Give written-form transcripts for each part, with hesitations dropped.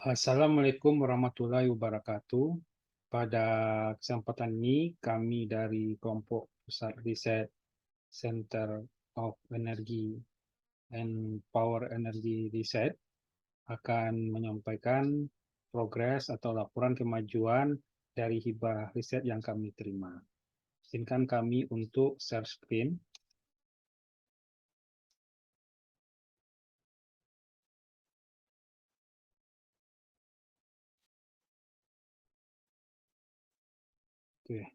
Assalamualaikum warahmatullahi wabarakatuh. Pada kesempatan ini, kami dari kelompok Pusat Riset Center of Energy and Power Energy Research akan menyampaikan progres atau laporan kemajuan dari hibah riset yang kami terima. Izinkan kami untuk share screen. Oke.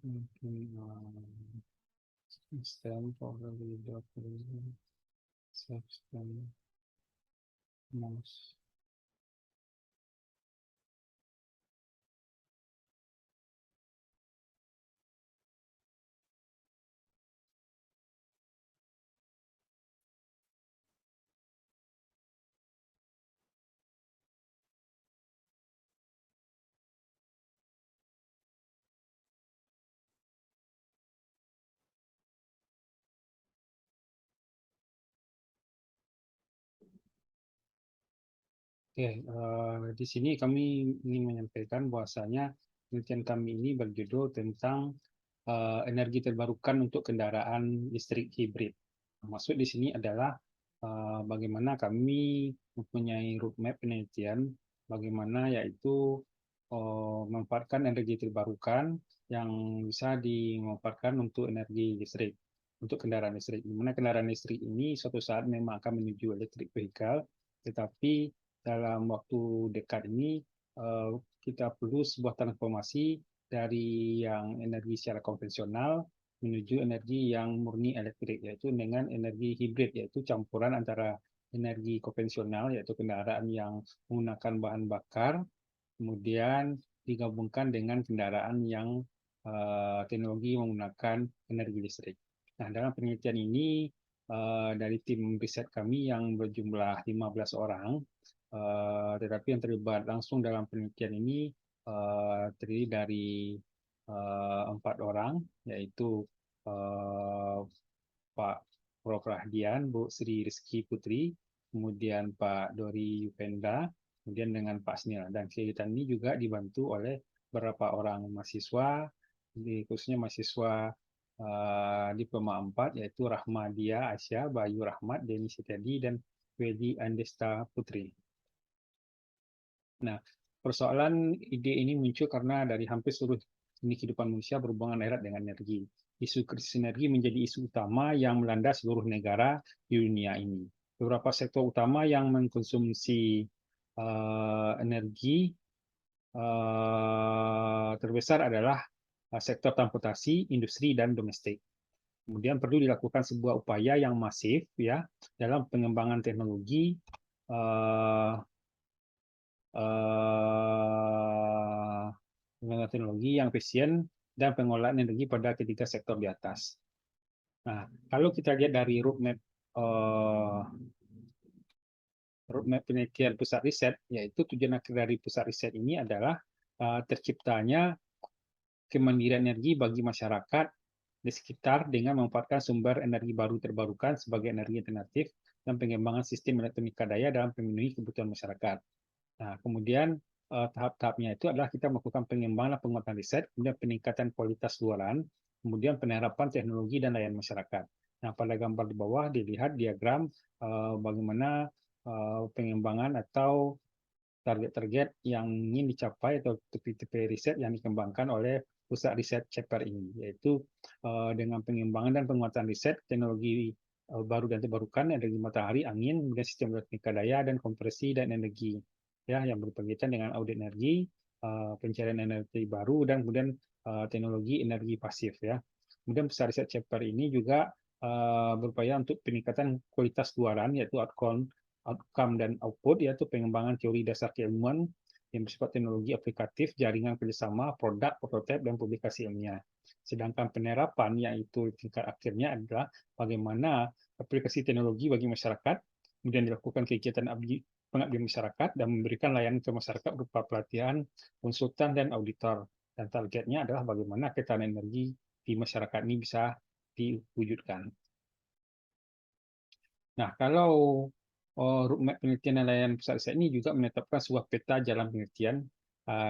Mungkin sistem power leader sistem mouse. Oke, di sini kami ingin menyampaikan bahwasanya penelitian kami ini berjudul tentang energi terbarukan untuk kendaraan listrik hibrid. Maksud di sini adalah bagaimana kami mempunyai roadmap penelitian, bagaimana yaitu memanfaatkan energi terbarukan yang bisa dimanfaatkan untuk energi listrik, untuk kendaraan listrik. Di mana kendaraan listrik ini suatu saat memang akan menuju electric vehicle, tetapi dalam waktu dekat ini kita perlu sebuah transformasi dari yang energi secara konvensional menuju energi yang murni elektrik, yaitu dengan energi hibrid, yaitu campuran antara energi konvensional, yaitu kendaraan yang menggunakan bahan bakar, kemudian digabungkan dengan kendaraan yang teknologi menggunakan energi listrik. Nah, dalam penelitian ini dari tim riset kami yang berjumlah 15 orang, tetapi yang terlibat langsung dalam penelitian ini terdiri dari 4 orang, yaitu Pak Prof. Rahdian, Bu Sri Rizky Putri, kemudian Pak Dori Yupenda, kemudian dengan Pak Snil. Dan kegiatan ini juga dibantu oleh beberapa orang mahasiswa, khususnya mahasiswa Diploma 4, yaitu Rahmadia Aisyah, Bayu Rahmat, Denny Setiadi, dan Wedi Andesta Putri. Nah, persoalan ide ini muncul karena dari hampir seluruh seni kehidupan manusia berhubungan erat dengan energi. Isu krisis energi menjadi isu utama yang melanda seluruh negara di dunia ini. Beberapa sektor utama yang mengkonsumsi energi terbesar adalah sektor transportasi, industri, dan domestik. Kemudian perlu dilakukan sebuah upaya yang masif ya dalam pengembangan teknologi teknologi yang efisien dan pengolahan energi pada ketiga sektor di atas. Nah, kalau kita lihat dari roadmap penelitian pusat riset, yaitu tujuan akhir dari pusat riset ini adalah terciptanya kemandirian energi bagi masyarakat di sekitar dengan memanfaatkan sumber energi baru terbarukan sebagai energi alternatif dan pengembangan sistem elektronika daya dalam memenuhi kebutuhan masyarakat. Nah, kemudian tahap-tahapnya itu adalah kita melakukan pengembangan dan penguatan riset, kemudian peningkatan kualitas luaran, kemudian penerapan teknologi dan layanan masyarakat. Nah, pada gambar di bawah dilihat diagram bagaimana pengembangan atau target-target yang ingin dicapai atau tipe-tipe riset yang dikembangkan oleh pusat riset CEPER ini, yaitu dengan pengembangan dan penguatan riset teknologi baru dan terbarukan, energi matahari, angin, kemudian sistem elektronika daya dan kompresi dan energi ya yang berkaitan dengan audit energi, pencarian energi baru, dan kemudian teknologi energi pasif ya. Kemudian pusat riset CEPER ini juga berupaya untuk peningkatan kualitas luaran, yaitu outcome dan output, yaitu pengembangan teori dasar keilmuan yang bersifat teknologi aplikatif, jaringan kerjasama, produk, prototipe, dan publikasi ilmiah. Sedangkan penerapan, yaitu tingkat akhirnya adalah bagaimana aplikasi teknologi bagi masyarakat, kemudian dilakukan kegiatan pengabdian masyarakat, dan memberikan layanan ke masyarakat berupa pelatihan, konsultan, dan auditor. Dan targetnya adalah bagaimana ketahanan energi di masyarakat ini bisa diwujudkan. Nah, kalau roadmap penelitian dan layanan pusat riset ini juga menetapkan sebuah peta jalan penelitian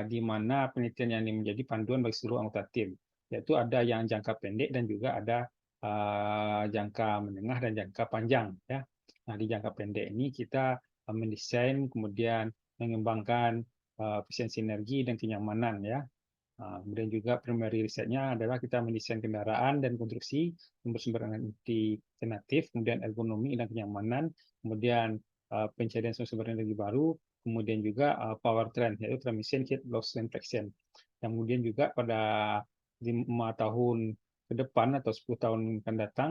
di mana penelitian yang ini menjadi panduan bagi seluruh anggota tim, yaitu ada yang jangka pendek dan juga ada jangka menengah dan jangka panjang, ya. Nah, di jangka pendek ini kita mendesain kemudian mengembangkan efisiensi energi dan kenyamanan, ya. Kemudian juga primary risetnya adalah kita mendesain kendaraan dan konstruksi sumber-sumber energi alternatif, kemudian ergonomi dan kenyamanan, kemudian pencarian sumber energi baru, kemudian juga powertrain, yaitu transmission, heat loss, dan traction. Dan kemudian juga pada 5 tahun ke depan atau 10 tahun akan datang,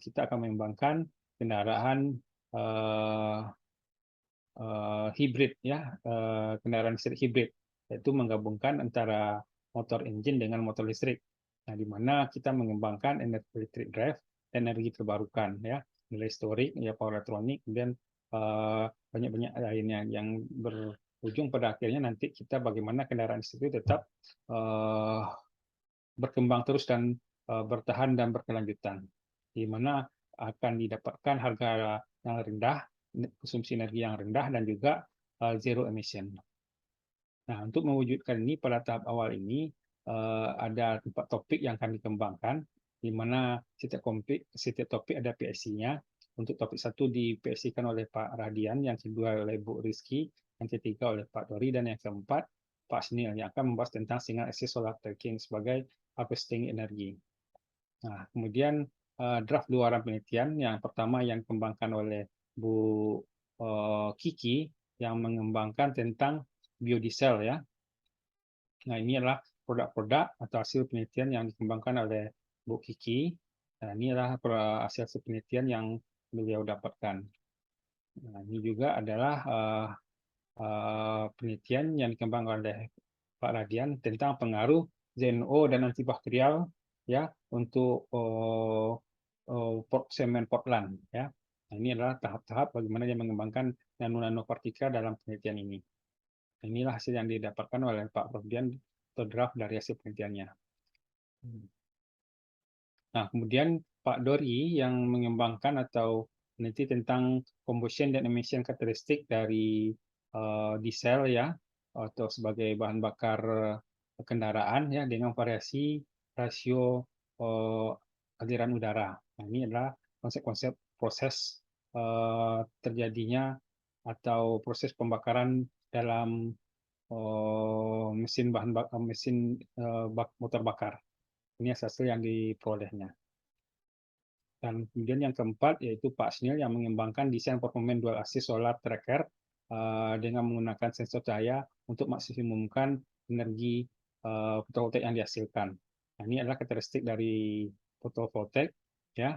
kita akan mengembangkan kendaraan hibrid, ya, kendaraan listrik hibrid, yaitu menggabungkan antara motor engine dengan motor listrik. Nah, di mana kita mengembangkan energi electric drive dan energi terbarukan, ya, nilai listrik, ya, power elektronik, kemudian banyak-banyak lainnya yang berujung pada akhirnya nanti kita bagaimana kendaraan listrik itu tetap berkembang terus dan bertahan dan berkelanjutan, di mana akan didapatkan harga yang rendah, konsumsi energi yang rendah, dan juga zero emission. Nah, untuk mewujudkan ini pada tahap awal ini ada 4 topik yang akan dikembangkan, di mana setiap topik ada PSC-nya. Untuk topik 1 di PSC-kan oleh Pak Radian, yang kedua oleh Bu Rizky, yang ketiga oleh Pak Dori, dan yang keempat Pak Snil yang akan membahas tentang single axis solar tracking sebagai harvesting energi. Nah, kemudian draft luaran penelitian yang pertama yang dikembangkan oleh Bu Kiki yang mengembangkan tentang biodiesel, ya. Nah, ini adalah produk-produk atau hasil penelitian yang dikembangkan oleh Bu Kiki. Nah, ini adalah hasil penelitian yang beliau dapatkan. Nah, ini juga adalah penelitian yang dikembangkan oleh Pak Radian tentang pengaruh ZNO dan antibakterial, ya, untuk semen Portland, ya. Nah, ini adalah tahap-tahap bagaimana dia mengembangkan nano-nanopartikel dalam penelitian ini. Inilah hasil yang didapatkan oleh Pak Radian atau draft dari hasil penelitiannya. Nah, kemudian Pak Dori yang mengembangkan atau meneliti tentang combustion dan emission karakteristik dari diesel, ya, atau sebagai bahan bakar kendaraan, ya, dengan variasi rasio aliran udara. Nah, ini adalah konsep-konsep proses terjadinya atau proses pembakaran dalam mesin motor bakar. Ini hasil yang diperolehnya. Dan kemudian yang keempat yaitu Pak Snil yang mengembangkan desain performance dual axis solar tracker dengan menggunakan sensor cahaya untuk maksimumkan energi fotovoltaik yang dihasilkan. Nah, ini adalah karakteristik dari fotovoltaik, ya.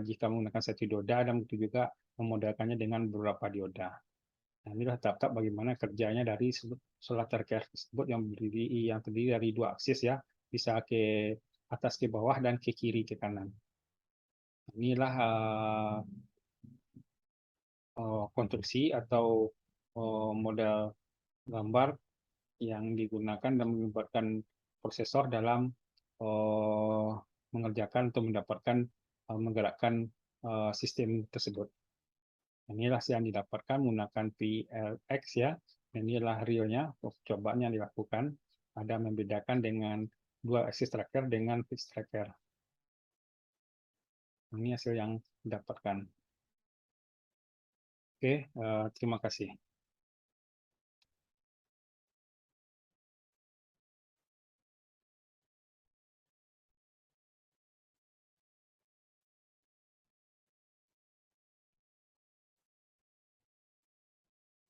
Jika menggunakan satu dioda dan itu juga memodelkannya dengan beberapa dioda. Nah, inilah tahap-tahap bagaimana kerjanya dari solar tracker tersebut yang terdiri dari 2 aksis, ya, bisa ke atas ke bawah dan ke kiri ke kanan. Inilah konstruksi atau model gambar yang digunakan dan melibatkan prosesor dalam mengerjakan atau menggerakkan sistem tersebut. Inilah yang didapatkan menggunakan PLX, ya. Dan inilah realnya, cobaan yang dilakukan. Ada membedakan dengan dual axis tracker dengan fixed tracker. Ini hasil yang didapatkan. Oke, terima kasih.